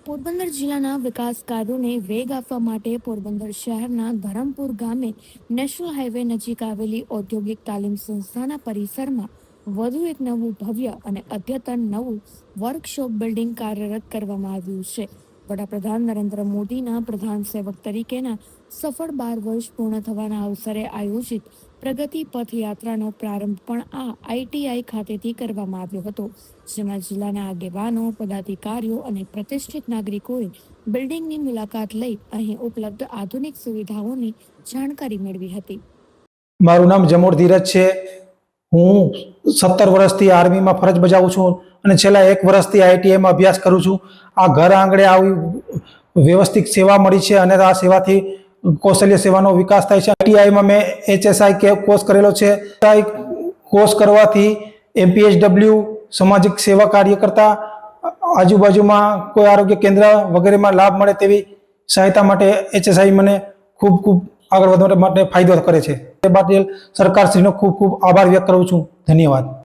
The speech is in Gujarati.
પોરબંદર જિલ્લાના વિકાસ કાર્યોને વેગ આપવા માટે પોરબંદર શહેરના ધરમપુર ગામે નેશનલ હાઈવે નજીક આવેલી ઔદ્યોગિક તાલીમ સંસ્થાના પરિસરમાં વધુ એક નવું ભવ્ય અને અદ્યતન નવું વર્કશોપ બિલ્ડિંગ કાર્યરત કરવામાં આવ્યું છે. વડાપ્રધાન નરેન્દ્ર મોદીના પ્રધાન સેવક તરીકેના સફળ 12 વર્ષ પૂર્ણ થવાના અવસરે આયોજિત પ્રગતિ પથ યાત્રાનો પ્રારંભ પણ આ આઈટીઆઈ ખાતેથી કરવામાં આવ્યો હતો, જેમાં જિલ્લાના આગેવાનો, પદાધિકારીઓ અને પ્રતિષ્ઠિત નાગરિકોએ બિલ્ડિંગની મુલાકાત લઈ અહીં ઉપલબ્ધ આધુનિક સુવિધાઓની જાણકારી મેળવી હતી. મારું નામ જમોર ધીરજ છે. હું 17 વર્ષથી આર્મીમાં ફરજ બજાવું છું અને છેલ્લા 1 વર્ષથી આઈટીઆઈમાં અભ્યાસ કરું છું. આ ઘર આંગણે આવી વ્યવસ્થિત સેવા મળી છે અને આ સેવાથી કૌશલ્ય સેવાનો વિકાસ થાય છે. આઈટીઆઈમાં મેં HSI કોર્સ કરેલો છે. કોર્સ કરવાથી MPHW સામાજિક સેવા કાર્ય કરતા આજુબાજુમાં કોઈ આરોગ્ય કેન્દ્ર વગેરેમાં લાભ મળે તેવી સહાયતા માટે HSI મને ખૂબ આગળ વધવા માટે ફાયદો કરે છે. તે બદલ સરકારશ્રીનો ખૂબ આભાર વ્યક્ત કરું છું. ધન્યવાદ.